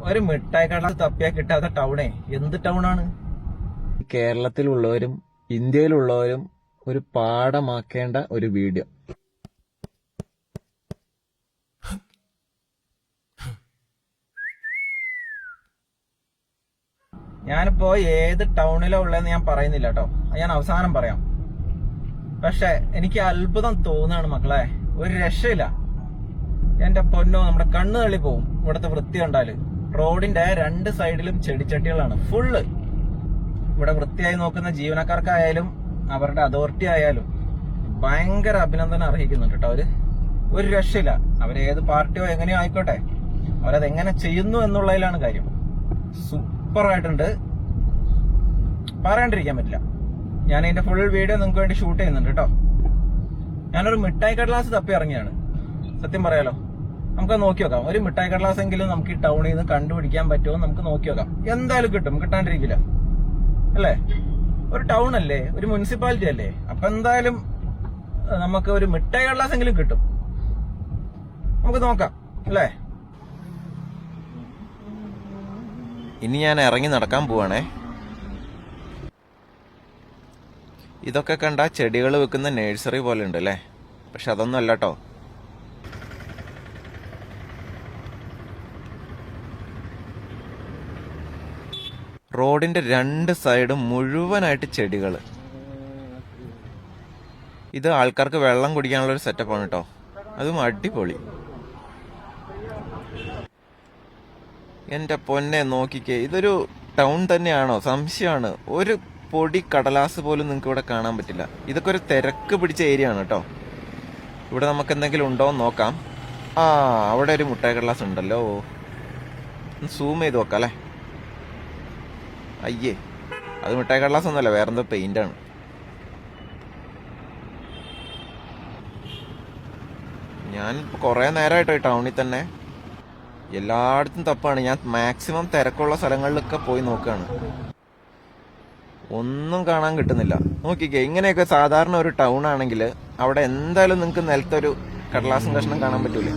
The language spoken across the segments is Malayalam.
ഒരു മിഠായി കട തപ്പിയാ കിട്ടാത്ത ടൗണേ എന്ത് ടൗണാണ്? കേരളത്തിലുള്ളവരും ഇന്ത്യയിലുള്ളവരും ഒരു പാഠമാക്കേണ്ട ഒരു വീഡിയോ. ഞാനിപ്പോ ഏത് ടൗണിലാ ഉള്ളതെന്ന് ഞാൻ പറയുന്നില്ല കേട്ടോ, ഞാൻ അവസാനം പറയാം. പക്ഷെ എനിക്ക് അത്ഭുതം തോന്നുകയാണ് മക്കളെ, ഒരു രക്ഷയില്ല. എന്റെ പൊന്നോ, നമ്മുടെ കണ്ണ് തള്ളി പോവും ഇവിടുത്തെ വൃത്തി കണ്ടാല്. റോഡിന്റെ രണ്ട് സൈഡിലും ചെടിച്ചട്ടികളാണ് ഫുള്ള്. ഇവിടെ വൃത്തിയായി നോക്കുന്ന ജീവനക്കാർക്കായാലും അവരുടെ അതോറിറ്റി ആയാലും ഭയങ്കര അഭിനന്ദനം അർഹിക്കുന്നുണ്ട് കേട്ടോ അവര്. ഒരു രക്ഷയില്ല. അവരേത് പാർട്ടിയോ എങ്ങനെയോ ആയിക്കോട്ടെ, അവരതെങ്ങനെ ചെയ്യുന്നു എന്നുള്ളതിലാണ് കാര്യം. സൂപ്പറായിട്ടുണ്ട്, പറയാണ്ടിരിക്കാൻ പറ്റില്ല. ഞാൻ ഇതിന്റെ ഫുൾ വീഡിയോ നിങ്ങൾക്ക് വേണ്ടി ഷൂട്ട് ചെയ്യുന്നുണ്ട് കേട്ടോ. ഞാനൊരു മിഠായി കടലാസ് തപ്പി ഇറങ്ങിയാണ്, സത്യം പറയാലോ. നമുക്ക് നോക്കി നോക്കാം, ഒരു മിഠായി കടലാസ് എങ്കിലും നമുക്ക് ഈ ടൗണിൽ നിന്ന് കണ്ടുപിടിക്കാൻ പറ്റുമോ നമുക്ക് നോക്കി നോക്കാം. എന്തായാലും കിട്ടും, കിട്ടാണ്ടിരിക്കില്ല അല്ലേ? ഒരു ടൗൺ അല്ലേ, ഒരു മുനിസിപ്പാലിറ്റി അല്ലേ, അപ്പൊ എന്തായാലും നമുക്ക് ഒരു മിഠായി കടലാസ് എങ്കിലും കിട്ടും. നമുക്ക് നോക്കാം അല്ലേ? ഇനി ഞാൻ ഇറങ്ങി നടക്കാൻ പോവാണേ. ഇതൊക്കെ കണ്ട ചെടികൾ വെക്കുന്ന നഴ്സറി പോലെ ഉണ്ട് അല്ലേ? പക്ഷെ അതൊന്നും അല്ല കേട്ടോ. റോഡിന്റെ രണ്ട് സൈഡും മുഴുവനായിട്ട് ചെടികൾ. ഇത് ആൾക്കാർക്ക് വെള്ളം കുടിക്കാനുള്ള ഒരു സെറ്റപ്പാണ് കേട്ടോ, അതും അടിപൊളി. എന്റെ പൊന്നെ നോക്കിക്കേ, ഇതൊരു ടൗൺ തന്നെയാണോ സംശയമാണ്. ഒരു പൊടി കടലാസ് പോലും നിങ്ങൾക്ക് ഇവിടെ കാണാൻ പറ്റില്ല. ഇതൊക്കെ ഒരു തിരക്ക് പിടിച്ച ഏരിയ ആണ് കേട്ടോ. ഇവിടെ നമുക്ക് എന്തെങ്കിലും ഉണ്ടോ എന്ന് നോക്കാം. ആ, അവിടെ ഒരു മുട്ടായി കടലാസ് ഉണ്ടല്ലോ. സൂം ചെയ്ത് നോക്കാം അല്ലേ? അയ്യേ, അത് മിഠായി കടലാസ് ഒന്നുമല്ല, വേറെന്തോ പെയിന്റ് ആണ്. ഞാൻ കുറെ നേരമായിട്ടോ ഈ ടൗണിൽ തന്നെ, എല്ലായിടത്തും തപ്പാണ്. ഞാൻ മാക്സിമം തിരക്കുള്ള സ്ഥലങ്ങളിലൊക്കെ പോയി നോക്കുകയാണ്, ഒന്നും കാണാൻ കിട്ടുന്നില്ല. നോക്കിക്കേ, ഇങ്ങനെയൊക്കെ സാധാരണ ഒരു ടൗൺ ആണെങ്കിൽ അവിടെ എന്തായാലും നിങ്ങൾക്ക് നിലത്തൊരു കടലാസും കഷ്ണം കാണാൻ പറ്റൂലേ?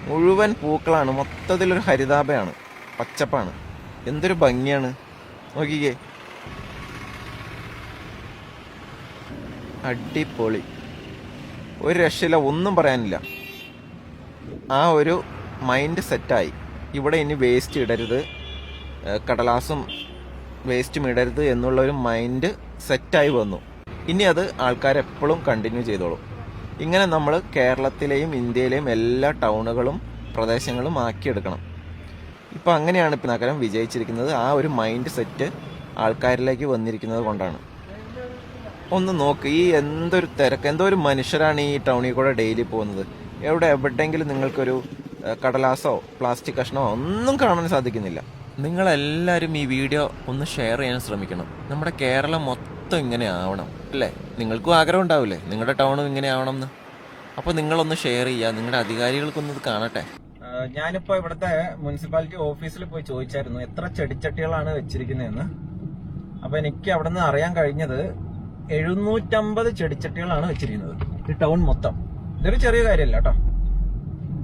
മുഴുവൻ പൂക്കളാണ്, മൊത്തത്തിലൊരു ഹരിതാഭയാണ്, പച്ചപ്പാണ്. എന്തൊരു ഭംഗിയാണ് നോക്കിക്കേ, അടിപൊളി, ഒരു രക്ഷയില്ല, ഒന്നും പറയാനില്ല. ആ ഒരു മൈൻഡ് സെറ്റായി. ഇവിടെ ഇനി വേസ്റ്റ് ഇടരുത്, കടലാസും വേസ്റ്റും ഇടരുത് എന്നുള്ള ഒരു മൈൻഡ് സെറ്റായി വന്നു. ഇനി അത് ആൾക്കാരെപ്പോഴും കണ്ടിന്യൂ ചെയ്തോളും. ഇങ്ങനെ നമ്മൾ കേരളത്തിലെയും ഇന്ത്യയിലെയും എല്ലാ ടൗണുകളും പ്രദേശങ്ങളും ആക്കിയെടുക്കണം. ഇപ്പം അങ്ങനെയാണ് ഇപ്പം നഗരം വിജയിച്ചിരിക്കുന്നത്. ആ ഒരു മൈൻഡ് സെറ്റ് ആൾക്കാരിലേക്ക് വന്നിരിക്കുന്നത് കൊണ്ടാണ്. ഒന്ന് നോക്ക്, ഈ എന്തൊരു തിരക്ക്, എന്തോ ഒരു മനുഷ്യരാണ് ഈ ടൗണിൽ കൂടെ ഡെയിലി പോകുന്നത്. എവിടെയെങ്കിലും നിങ്ങൾക്കൊരു കടലാസോ പ്ലാസ്റ്റിക് കഷ്ണമോ ഒന്നും കാണാൻ സാധിക്കുന്നില്ല. നിങ്ങളെല്ലാവരും ഈ വീഡിയോ ഒന്ന് ഷെയർ ചെയ്യാൻ ശ്രമിക്കണം. നമ്മുടെ കേരളം മൊത്തം ഇങ്ങനെ ആവണം അല്ലേ? നിങ്ങൾക്കും ആഗ്രഹം ഉണ്ടാവില്ലേ നിങ്ങളുടെ ടൗണും ഇങ്ങനെ ആവണം എന്ന്? അപ്പോൾ നിങ്ങളൊന്ന് ഷെയർ ചെയ്യുക, നിങ്ങളുടെ അധികാരികൾക്കൊന്നത് കാണട്ടെ. ഞാനിപ്പോ ഇവിടുത്തെ മുനിസിപ്പാലിറ്റി ഓഫീസിൽ പോയി ചോദിച്ചായിരുന്നു എത്ര ചെടിച്ചട്ടികളാണ് വെച്ചിരിക്കുന്നതെന്ന്. അപ്പൊ എനിക്ക് അവിടെ നിന്ന് അറിയാൻ കഴിഞ്ഞത് 750 ചെടിച്ചട്ടികളാണ് വെച്ചിരിക്കുന്നത് ഈ ടൗൺ മൊത്തം. ഇതൊരു ചെറിയ കാര്യമല്ല കേട്ടോ.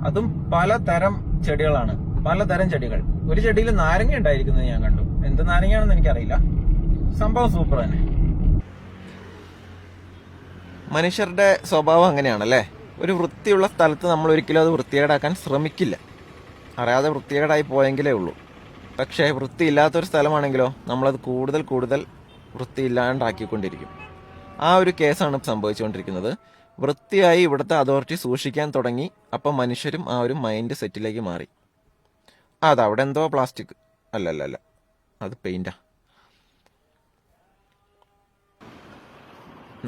അതും പലതരം ചെടികളാണ്, പലതരം ചെടികൾ. ഒരു ചെടിയിൽ നാരങ്ങ ഉണ്ടായിരിക്കുന്നത് ഞാൻ കണ്ടു. എന്ത് നാരങ്ങയാണെന്ന് എനിക്കറിയില്ല. സംഭവം സൂപ്പർ തന്നെ. മനുഷ്യരുടെ സ്വഭാവം അങ്ങനെയാണല്ലേ. ഒരു വൃത്തിയുള്ള സ്ഥലത്ത് നമ്മൾ ഒരിക്കലും അത് വൃത്തികേടാക്കാൻ ശ്രമിക്കില്ല. അറിയാതെ വൃത്തികേടായി പോയെങ്കിലേ ഉള്ളൂ. പക്ഷേ വൃത്തിയില്ലാത്തൊരു സ്ഥലമാണെങ്കിലോ നമ്മളത് കൂടുതൽ വൃത്തിയില്ലാണ്ടാക്കിക്കൊണ്ടിരിക്കും. ആ ഒരു കേസാണ് സംഭവിച്ചുകൊണ്ടിരിക്കുന്നത്. വൃത്തിയായി ഇവിടുത്തെ അതോറിറ്റി സൂക്ഷിക്കാൻ തുടങ്ങി, അപ്പം മനുഷ്യരും ആ ഒരു മൈൻഡ് സെറ്റിലേക്ക് മാറി. അതവിടെ എന്തോ പ്ലാസ്റ്റിക് അല്ല, അത് പെയിന്റാ.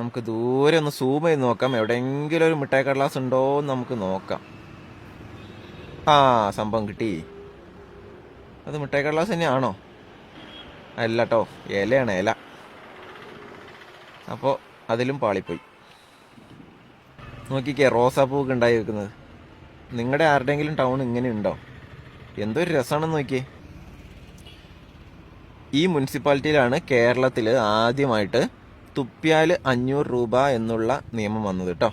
നമുക്ക് ദൂരെ ഒന്ന് സൂം ചെയ്ത് നോക്കാം, എവിടെയെങ്കിലും ഒരു മിഠായി കടലാസ് ഉണ്ടോ എന്ന് നമുക്ക് നോക്കാം. ആ, സംഭവം കിട്ടി. അത് മിഠായി കടലാസ് തന്നെയാണോ? അല്ല കേട്ടോ, ഇലയാണ്, ഇല. അപ്പോൾ അതിലും പാളിപ്പോയി. നോക്കിക്കേ, റോസാപ്പൂക്ക് ഉണ്ടായി വെക്കുന്നത്. നിങ്ങളുടെ ആരുടെയെങ്കിലും ടൗൺ ഇങ്ങനെ ഉണ്ടോ? എന്തൊരു രസമാണെന്ന് നോക്കിയേ. ഈ മുനിസിപ്പാലിറ്റിയിലാണ് കേരളത്തിൽ ആദ്യമായിട്ട് തുപ്പിയാൽ 500 രൂപ എന്നുള്ള നിയമം വന്നത് കേട്ടോ.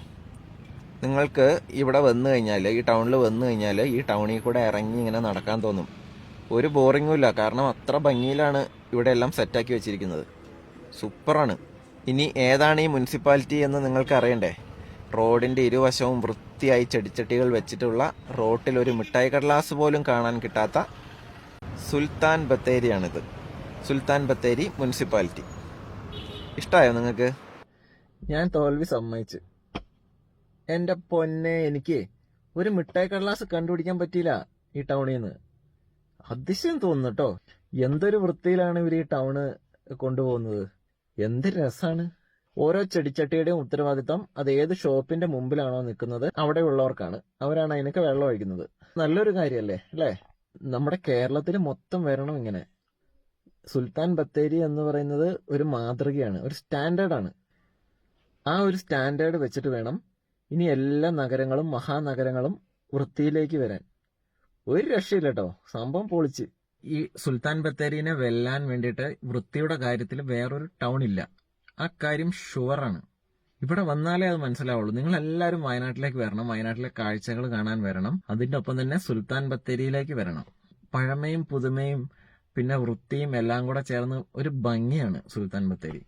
നിങ്ങൾക്ക് ഇവിടെ വന്നു കഴിഞ്ഞാൽ, ഈ ടൗണിൽ വന്നു കഴിഞ്ഞാൽ ഈ ടൗണിൽ കൂടെ ഇറങ്ങി ഇങ്ങനെ നടക്കാൻ തോന്നും. ഒരു ബോറിങ്ങും ഇല്ല, കാരണം അത്ര ഭംഗിയിലാണ് ഇവിടെ എല്ലാം സെറ്റാക്കി വെച്ചിരിക്കുന്നത്. സൂപ്പറാണ്. ഇനി ഏതാണ് ഈ മുനിസിപ്പാലിറ്റി എന്ന് നിങ്ങൾക്ക് അറിയണ്ടേ? റോഡിൻ്റെ ഇരുവശവും വൃത്തിയായി ചെടിച്ചട്ടികൾ വെച്ചിട്ടുള്ള, റോട്ടിൽ ഒരു മിഠായി കടലാസ് പോലും കാണാൻ കിട്ടാത്ത സുൽത്താൻ ബത്തേരിയാണിത്. സുൽത്താൻ ബത്തേരി മുനിസിപ്പാലിറ്റി. ഇഷ്ടമായോ നിങ്ങൾക്ക്? ഞാൻ തോൽവി സമ്മതിച്ച്. എൻ്റെ പൊന്നെ, എനിക്ക് ഒരു മിഠായി കടലാസ് കണ്ടുപിടിക്കാൻ പറ്റിയില്ല ഈ ടൗണിൽ നിന്ന്. അതിശയം തോന്നുന്നു കേട്ടോ. എന്തൊരു വൃത്തിയിലാണ് ഇവർ ഈ ടൗണ് കൊണ്ടുപോകുന്നത്. എന്ത് രസാണ്. ഓരോ ചെടിച്ചട്ടിയുടെയും ഉത്തരവാദിത്തം അത് ഏത് ഷോപ്പിന്റെ മുമ്പിലാണോ നിൽക്കുന്നത് അവിടെ ഉള്ളവർക്കാണ്. അവരാണ് അതിനൊക്കെ വെള്ളം ഒഴിക്കുന്നത്. നല്ലൊരു കാര്യമല്ലേ അല്ലേ? നമ്മുടെ കേരളത്തിൽ മൊത്തം വരണം ഇങ്ങനെ. സുൽത്താൻ ബത്തേരി എന്ന് പറയുന്നത് ഒരു മാതൃകയാണ്, ഒരു സ്റ്റാൻഡേർഡാണ്. ആ ഒരു സ്റ്റാൻഡേർഡ് വെച്ചിട്ട് വേണം ഇനി എല്ലാ നഗരങ്ങളും മഹാനഗരങ്ങളും വൃത്തിയിലേക്ക് വരാൻ. ഒരു രക്ഷയില്ല കേട്ടോ, സംഭവം പൊളിച്ച്. ഈ സുൽത്താൻ ബത്തേരിനെ വെല്ലാൻ വേണ്ടിയിട്ട് വൃത്തിയുടെ കാര്യത്തിൽ വേറൊരു ടൗൺ ഇല്ല. ആ കാര്യം ഷുവറാണ്. ഇവിടെ വന്നാലേ അത് മനസ്സിലാവുള്ളൂ. നിങ്ങൾ എല്ലാവരും വയനാട്ടിലേക്ക് വരണം, വയനാട്ടിലെ കാഴ്ചകൾ കാണാൻ വരണം. അതിന്റെ ഒപ്പം തന്നെ സുൽത്താൻ ബത്തേരിയിലേക്ക് വരണം. പഴമയും പുതുമയും പിന്നെ വൃത്തിയും എല്ലാം കൂടെ ചേർന്ന് ഒരു ഭംഗിയാണ് സുൽത്താൻ ബത്തേരി.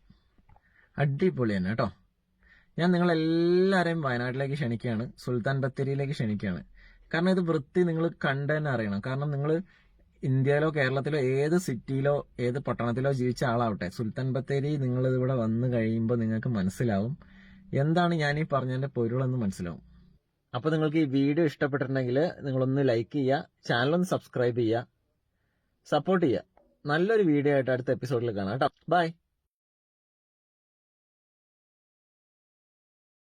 അടിപൊളി തന്നെ കേട്ടോ. ഞാൻ നിങ്ങളെല്ലാവരെയും വയനാട്ടിലേക്ക് ക്ഷണിക്കുകയാണ്, സുൽത്താൻ ബത്തേരിയിലേക്ക് ക്ഷണിക്കുകയാണ്. കാരണം ഇത് വൃത്തി നിങ്ങൾ കണ്ടു തന്നെ അറിയണം. കാരണം നിങ്ങൾ ഇന്ത്യയിലോ കേരളത്തിലോ ഏത് സിറ്റിയിലോ ഏത് പട്ടണത്തിലോ ജീവിച്ച ആളാവട്ടെ, സുൽത്താൻ ബത്തേരി നിങ്ങൾ ഇവിടെ വന്നു കഴിയുമ്പോൾ നിങ്ങൾക്ക് മനസ്സിലാവും എന്താണ് ഞാൻ ഈ പറഞ്ഞതിന്റെ പൊരുളെന്ന് മനസ്സിലാവും. അപ്പോൾ നിങ്ങൾക്ക് ഈ വീഡിയോ ഇഷ്ടപ്പെട്ടിട്ടുണ്ടെങ്കിൽ നിങ്ങളൊന്ന് ലൈക്ക് ചെയ്യുക, ചാനലൊന്ന് സബ്സ്ക്രൈബ് ചെയ്യുക, സപ്പോർട്ട് ചെയ്യുക. നല്ലൊരു വീഡിയോ ആയിട്ട് അടുത്ത എപ്പിസോഡിൽ കാണാം കേട്ടോ. ബൈ.